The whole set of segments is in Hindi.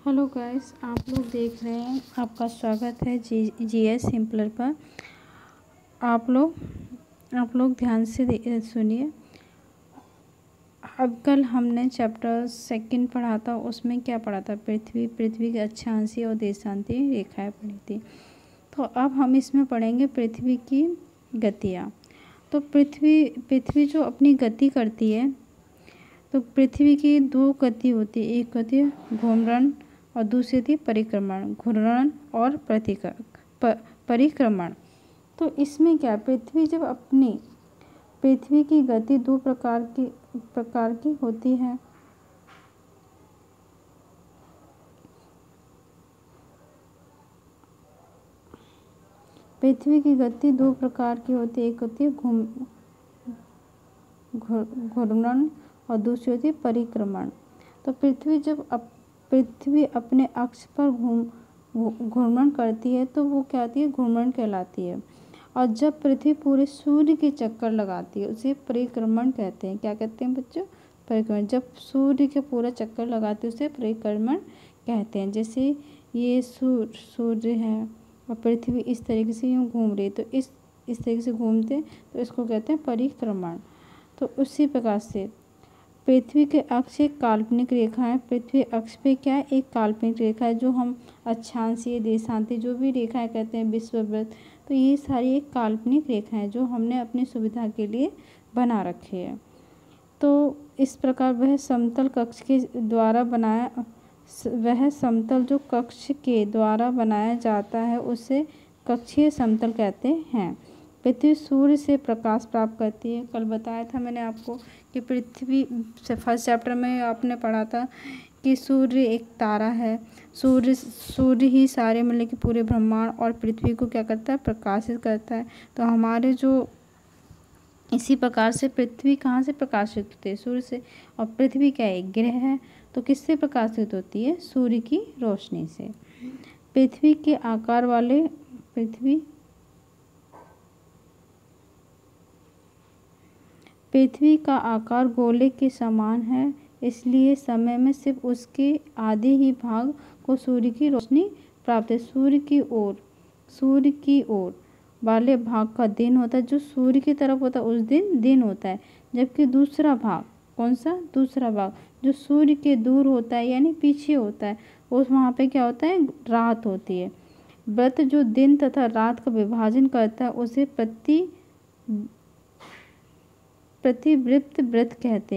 हेलो गाइस, आप लोग देख रहे हैं। आपका स्वागत है जीएस सिंपलर पर। आप लोग ध्यान से सुनिए। अब कल हमने चैप्टर 2 पढ़ा था। उसमें क्या पढ़ा था? पृथ्वी की अक्षांशीय और देशांतीय रेखाएं पढ़ी थी। तो अब हम इसमें पढ़ेंगे पृथ्वी की गतियाँ। तो पृथ्वी जो अपनी गति करती है, तो पृथ्वी की 2 गति होती है। एक होती है घूर्णन और दूसरी थी परिक्रमण। घूर्णन और परिक्रमण। तो इसमें क्या, पृथ्वी की गति 2 प्रकार की होती है। पृथ्वी की गति 2 प्रकार की होती है। एक होती है घूर्णन और दूसरी होती है परिक्रमण। तो पृथ्वी अपने अक्ष पर घूर्णन करती है तो वो क्या आती है? घूर्णन कहलाती है। और जब पृथ्वी पूरे सूर्य के चक्कर लगाती है उसे परिक्रमण कहते हैं। क्या कहते हैं बच्चों? परिक्रमण। जब सूर्य के पूरा चक्कर लगाती है उसे परिक्रमण कहते हैं। जैसे ये सूर्य है और पृथ्वी इस तरीके से यूँ घूम रही है, तो इस तरीके से घूमते तो इसको कहते हैं परिक्रमण। तो उसी प्रकार से पृथ्वी के अक्ष एक काल्पनिक रेखा है। पृथ्वी अक्ष पे क्या है? एक काल्पनिक रेखा है, जो हम अक्षांशीय, देशांतीय जो भी रेखाएं कहते हैं, विषुववृत्त, तो ये सारी एक काल्पनिक रेखा है जो हमने अपनी सुविधा के लिए बना रखी है। तो इस प्रकार वह समतल जो कक्ष के द्वारा बनाया जाता है उसे कक्षीय समतल कहते हैं। पृथ्वी सूर्य से प्रकाश प्राप्त करती है। कल बताया था मैंने आपको कि पृथ्वी से फर्स्ट चैप्टर में आपने पढ़ा था कि सूर्य एक तारा है। सूर्य ही सारे मतलब कि पूरे ब्रह्मांड और पृथ्वी को क्या करता है? प्रकाशित करता है। तो हमारे जो इसी प्रकार से पृथ्वी कहाँ से प्रकाशित होती है? सूर्य से। और पृथ्वी क्या है? एक ग्रह है, तो किससे प्रकाशित होती है? सूर्य की रोशनी से। पृथ्वी के आकार वाले पृथ्वी का आकार गोले के समान है, इसलिए समय में सिर्फ उसके आधे ही भाग को सूर्य की रोशनी प्राप्त है। सूर्य की ओर वाले भाग का दिन होता है, जो सूर्य की तरफ होता है उस दिन होता है। जबकि दूसरा भाग, कौन सा? दूसरा भाग जो सूर्य के दूर होता है यानी पीछे होता है, उस वहाँ पे क्या होता है? रात होती है। वृत्त जो दिन तथा रात का विभाजन करता है उसे प्रतिवृत्त व्रत कहते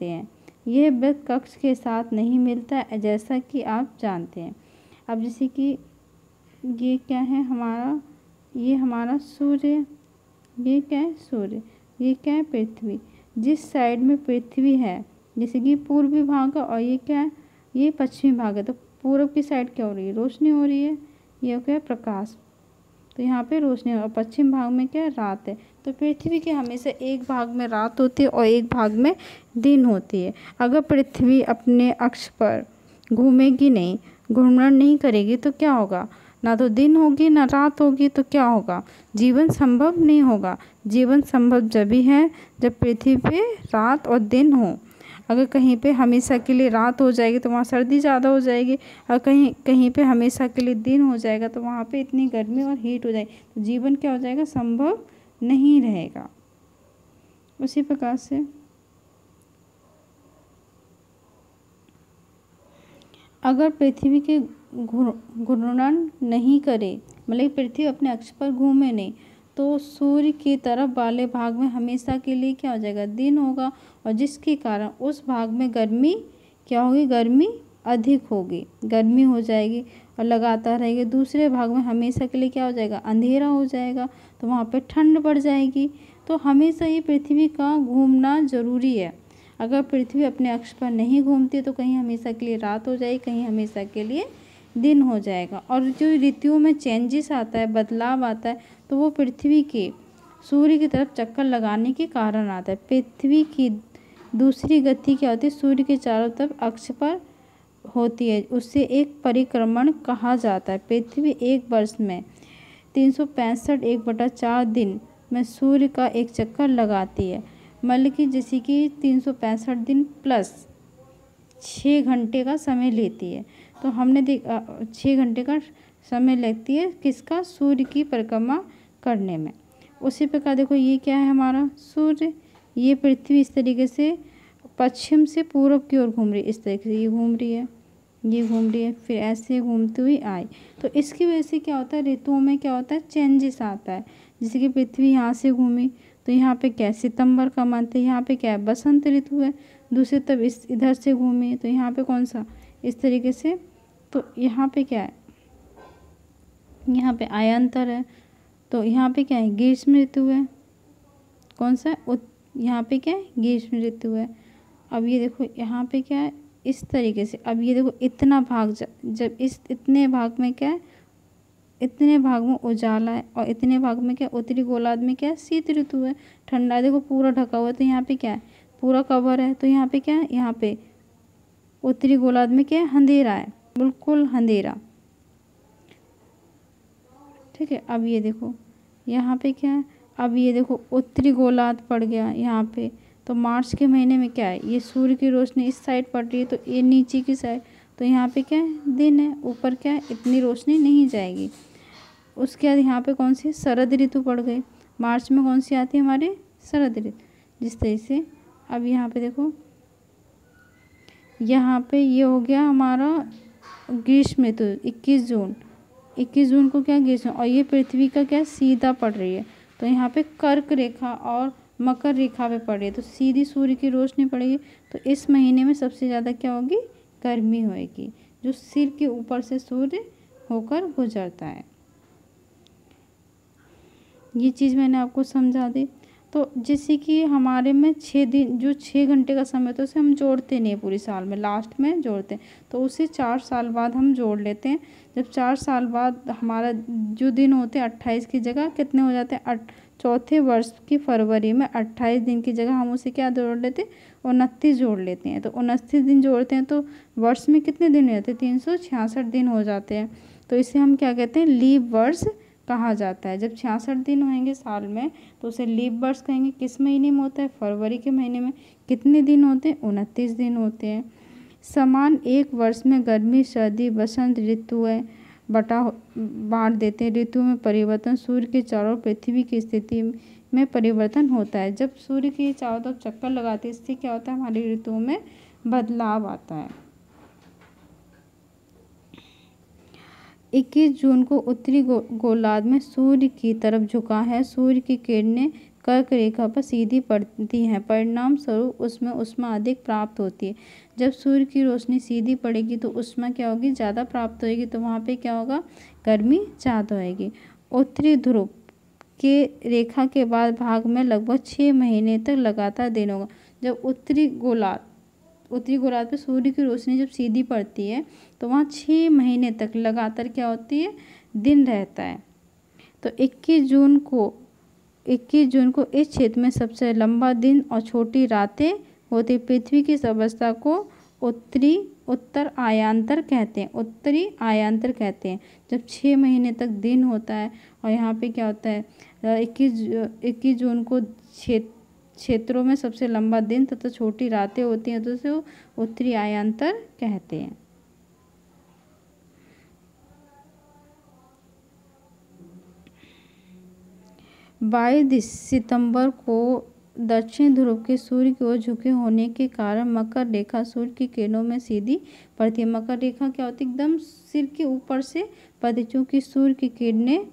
हैं। यह व्रत कक्ष के साथ नहीं मिलता है, जैसा कि आप जानते हैं। अब जैसे कि ये क्या है हमारा? ये हमारा सूर्य। ये क्या है? सूर्य। ये क्या है? पृथ्वी। जिस साइड में पृथ्वी है, जैसे कि पूर्वी भाग है, और ये क्या है? ये पश्चिमी भाग है। तो पूर्व की साइड क्या हो रही है? रोशनी हो रही है। ये क्या है? प्रकाश। तो यहाँ पे रोशनी और पश्चिम भाग में क्या है? रात है। तो पृथ्वी के हमेशा एक भाग में रात होती है और एक भाग में दिन होती है। अगर पृथ्वी अपने अक्ष पर घूमेगी नहीं, घूर्णन नहीं करेगी, तो क्या होगा? ना तो दिन होगी ना रात होगी, तो क्या होगा? जीवन संभव नहीं होगा। जीवन संभव जब ही है जब पृथ्वी पे रात और दिन हो। अगर कहीं पे हमेशा के लिए रात हो जाएगी तो वहाँ सर्दी ज़्यादा हो जाएगी, और कहीं पे हमेशा के लिए दिन हो जाएगा तो वहाँ पे इतनी गर्मी और हीट हो जाएगी, तो जीवन क्या हो जाएगा? संभव नहीं रहेगा। उसी प्रकार से अगर पृथ्वी के घूर्णन नहीं करे, मतलब पृथ्वी अपने अक्ष पर घूमे नहीं, तो सूर्य की तरफ वाले भाग में हमेशा के लिए क्या हो जाएगा? दिन होगा, और जिसके कारण उस भाग में गर्मी क्या होगी? गर्मी अधिक होगी, गर्मी हो जाएगी और लगातार रहेगी। दूसरे भाग में हमेशा के लिए क्या हो जाएगा? अंधेरा हो जाएगा, तो वहाँ पे ठंड बढ़ जाएगी। तो हमेशा ही पृथ्वी का घूमना ज़रूरी है। अगर पृथ्वी अपने अक्ष पर नहीं घूमती तो कहीं हमेशा के लिए रात हो जाएगी, कहीं हमेशा के लिए दिन हो जाएगा। और जो ऋतुओं में चेंजेस आता है, बदलाव आता है, तो वो पृथ्वी के सूर्य की तरफ चक्कर लगाने के कारण आता है। पृथ्वी की दूसरी गति क्या होती है? सूर्य के चारों तरफ अक्ष पर होती है, उससे एक परिक्रमण कहा जाता है। पृथ्वी एक वर्ष में 365 1/4 दिन में सूर्य का एक चक्कर लगाती है। मतलब कि जैसे कि 365 दिन प्लस 6 घंटे का समय लेती है। तो हमने 6 घंटे का समय लगती है किसका, सूर्य की परिक्रमा करने में। उसी प्रकार देखो ये क्या है हमारा सूर्य, ये पृथ्वी इस तरीके से पश्चिम से पूर्व की ओर घूम रही है, इस तरीके से ये घूम रही है, ये घूम रही है, फिर ऐसे घूमती हुई आई। तो इसकी वजह से क्या होता है, ऋतुओं में क्या होता है, चेंजेस आता है। जैसे कि पृथ्वी यहाँ से घूमी तो यहाँ पे क्या है, सितंबर का मंथ है, यहाँ पे क्या है, बसंत ऋतु है। दूसरी तरफ इधर से घूमी तो यहाँ पे कौन सा, इस तरीके से, तो यहाँ पे क्या है, यहाँ पे आयांतर है। तो यहाँ पे क्या है, ग्रीष्म ऋतु है, कौन सा, यहाँ पे क्या है, ग्रीष्म ऋतु है। अब ये देखो यहाँ पे क्या है, इस तरीके से। अब ये देखो इतना भाग जब इस इतने भाग में क्या है, इतने भाग में उजाला है, और इतने भाग में क्या, उत्तरी गोलार्ध में क्या है, शीत ऋतु है, ठंडा है, देखो पूरा ढका हुआ है। तो यहाँ पे क्या है, पूरा कवर है। तो यहाँ पे क्या है, यहाँ पे उत्तरी गोलार्ध में क्या है, अंधेरा है, बिल्कुल अंधेरा, ठीक है। अब ये देखो यहाँ पे क्या है, अब ये देखो उत्तरी गोलार्ध पड़ गया यहाँ पे। तो मार्च के महीने में क्या है, ये सूर्य की रोशनी इस साइड पड़ रही है, तो ये नीचे की साइड, तो यहाँ पे क्या है, दिन है, ऊपर क्या है, इतनी रोशनी नहीं जाएगी। उसके बाद यहाँ पे कौन सी, शरद ऋतु पड़ गई। मार्च में कौन सी आती है हमारे, शरद ऋतु, जिस तरह से। अब यहाँ पे देखो, यहाँ पे ये हो गया हमारा ग्रीष्म ऋतु, 21 जून को क्या, ग्रीष्म। और ये पृथ्वी का क्या, सीधा पड़ रही है। तो यहाँ पे कर्क रेखा और मकर रेखा पे पड़ रही है, तो सीधी सूर्य की रोशनी पड़ेगी। तो इस महीने में सबसे ज़्यादा क्या होगी, गर्मी होएगी, जो सिर के ऊपर से सूर्य होकर गुजरता है। ये चीज़ मैंने आपको समझा दी। तो जैसे कि हमारे में 6 दिन, जो 6 घंटे का समय तो उसे हम जोड़ते नहीं पूरी साल में, लास्ट में जोड़ते हैं। तो उसे 4 साल बाद हम जोड़ लेते हैं। जब 4 साल बाद हमारा जो दिन होते हैं 28 की जगह कितने हो जाते हैं, चौथे वर्ष की फरवरी में 28 दिन की जगह हम उसे क्या जोड़ लेते हैं, 29 जोड़ लेते हैं। तो 29 दिन जोड़ते हैं तो वर्ष में कितने दिन रहते हैं, 366 दिन हो जाते हैं। तो इसे हम क्या कहते हैं, लीप वर्ष कहा जाता है। जब 66 दिन होंगे साल में तो उसे लीप वर्ष कहेंगे। किस महीने में होता है, फरवरी के महीने में। कितने दिन होते हैं, 29 दिन होते हैं। समान एक वर्ष में गर्मी, सर्दी, बसंत ऋतुएं बांट देते हैं। ऋतु में परिवर्तन, सूर्य के चारों ओर पृथ्वी की स्थिति में परिवर्तन होता है। जब सूर्य के चारों तरफ चक्कर लगाते हैं, इससे क्या होता है, हमारी ऋतुओं में बदलाव आता है। 21 जून को उत्तरी गोलार्ध में सूर्य की तरफ झुका है। सूर्य की किरणें कर्क रेखा पर सीधी पड़ती हैं, परिणाम स्वरूप उसमें ऊष्मा अधिक प्राप्त होती है। जब सूर्य की रोशनी सीधी पड़ेगी तो ऊष्मा क्या होगी, ज़्यादा प्राप्त होगी, तो वहाँ पे क्या होगा, गर्मी ज़्यादा होएगी। उत्तरी ध्रुव के रेखा के बाद भाग में लगभग 6 महीने तक लगातार दिन होगा। जब उत्तरी गोलार्ध पे सूर्य की रोशनी जब सीधी पड़ती है तो वहाँ 6 महीने तक लगातार क्या होती है, दिन रहता है। तो 21 जून को इस क्षेत्र में सबसे लंबा दिन और छोटी रातें होती। पृथ्वी की इस अवस्था को उत्तर आयांतर कहते हैं। जब 6 महीने तक दिन होता है और यहाँ पे क्या होता है, 21 जून को क्षेत्रों में सबसे लंबा दिन तथा छोटी रातें होती हैं, तो उसे उत्तरी आयांतर कहते हैं। बाईस सितंबर को दक्षिण ध्रुव के सूर्य की ओर झुके होने के कारण मकर रेखा सूर्य की किरणों में सीधी पड़ती है। मकर रेखा क्या होती है, एकदम सिर के ऊपर से पड़ती, चूँकि सूर्य की किरणें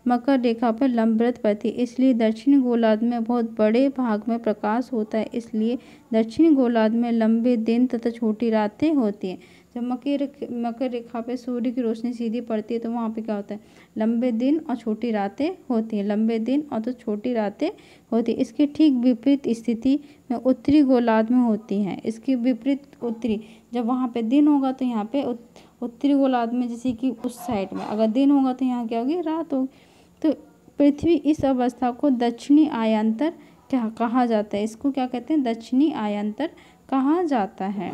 मकर रेखा पर लंबवत पड़ती है, इसलिए दक्षिणी गोलार्ध में बहुत बड़े भाग में प्रकाश होता है। इसलिए दक्षिणी गोलार्ध में लंबे दिन तथा छोटी रातें होती हैं। जब मकर रेखा पे सूर्य की रोशनी सीधी पड़ती है तो वहाँ पे क्या होता है, लंबे दिन और छोटी रातें होती हैं, लंबे दिन और तो छोटी रातें होती हैं। इसकी ठीक विपरीत स्थिति में उत्तरी गोलार्ध में होती हैं। इसकी विपरीत उत्तरी, जब वहाँ पे दिन होगा तो यहाँ पे उत्तरी गोलार्ध में, जैसे कि उस साइड में अगर दिन होगा तो यहाँ क्या होगी, रात होगी। तो पृथ्वी इस अवस्था को दक्षिणी आयांतर क्या कहा जाता है, इसको क्या कहते हैं, दक्षिणी आयांतर कहा जाता है।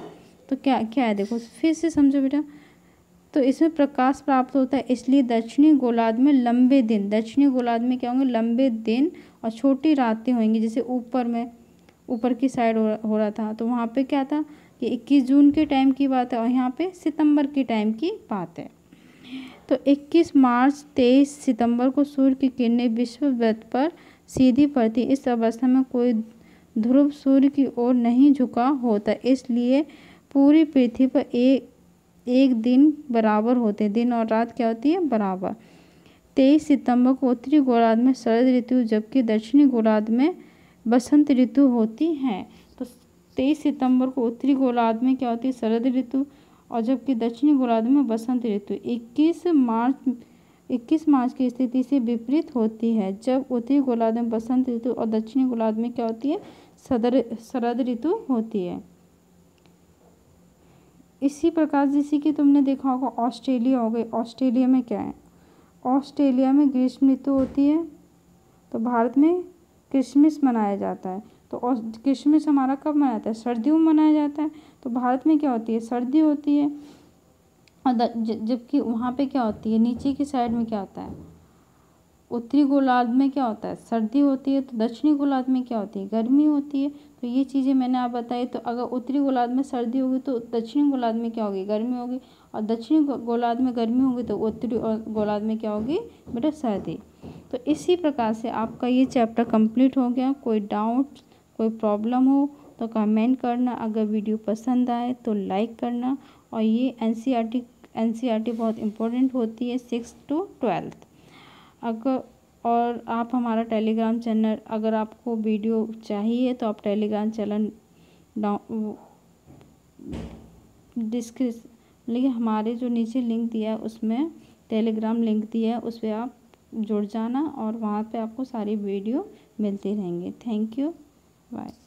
तो क्या है, देखो फिर से समझो बेटा। तो इसमें प्रकाश प्राप्त होता है, इसलिए दक्षिणी गोलार्ध में लंबे दिन, दक्षिणी गोलार्ध में क्या होंगे, लंबे दिन और छोटी रातें होंगी। जैसे ऊपर की साइड हो रहा था तो वहाँ पे क्या था, कि 21 जून के टाइम की बात है और यहाँ पे सितंबर के टाइम की बात है। तो 21 मार्च 23 सितंबर को सूर्य की किरणें विषुववृत्त पर सीधी पड़ती। इस अवस्था में कोई ध्रुव सूर्य की ओर नहीं झुका होता, इसलिए पूरी पृथ्वी पर एक दिन बराबर होते हैं। दिन और रात क्या होती है? बराबर। 23 सितंबर को उत्तरी गोलार्ध में शरद ऋतु जबकि दक्षिणी गोलार्ध में बसंत ऋतु होती है। तो 23 सितंबर को उत्तरी गोलार्ध में क्या होती है? शरद ऋतु, और जबकि दक्षिणी गोलार्ध में बसंत ऋतु। 21 मार्च की स्थिति से विपरीत होती है, जब उत्तरी गोलार्ध में बसंत ऋतु और दक्षिणी गोलार्ध में क्या होती है? शरद ऋतु होती है। इसी प्रकार जैसे कि तुमने देखा होगा ऑस्ट्रेलिया हो गई। ऑस्ट्रेलिया में क्या है? ऑस्ट्रेलिया में ग्रीष्म ऋतु होती है। तो भारत में क्रिसमस मनाया जाता है। तो क्रिसमस हमारा कब मनाया जाता है? सर्दियों में मनाया जाता है। तो भारत में क्या होती है? सर्दी होती है। और जबकि वहाँ पे क्या होती है? नीचे की साइड में क्या होता है? उत्तरी गोलार्ध में क्या होता है? सर्दी होती है। तो दक्षिणी गोलार्ध में क्या होती है? गर्मी होती है। तो ये चीज़ें मैंने आप बताई। तो अगर उत्तरी गोलार्ध में सर्दी होगी तो दक्षिणी गोलार्ध में क्या होगी? गर्मी होगी। और दक्षिणी गोलार्ध में गर्मी होगी तो उत्तरी गोलार्ध में क्या होगी बेटा? सर्दी। तो इसी प्रकार से आपका ये चैप्टर कंप्लीट हो गया। कोई डाउट, कोई प्रॉब्लम हो तो कमेंट करना। अगर वीडियो पसंद आए तो लाइक करना। और ये एनसीईआरटी बहुत इम्पोर्टेंट होती है 6 to 12। और आप हमारा टेलीग्राम चैनल, अगर आपको वीडियो चाहिए तो आप टेलीग्राम चैनल लेकिन हमारे जो नीचे लिंक दिया है उसमें टेलीग्राम लिंक दिया है, उस पर आप जुड़ जाना और वहाँ पे आपको सारी वीडियो मिलती रहेंगी। Thank you, bye.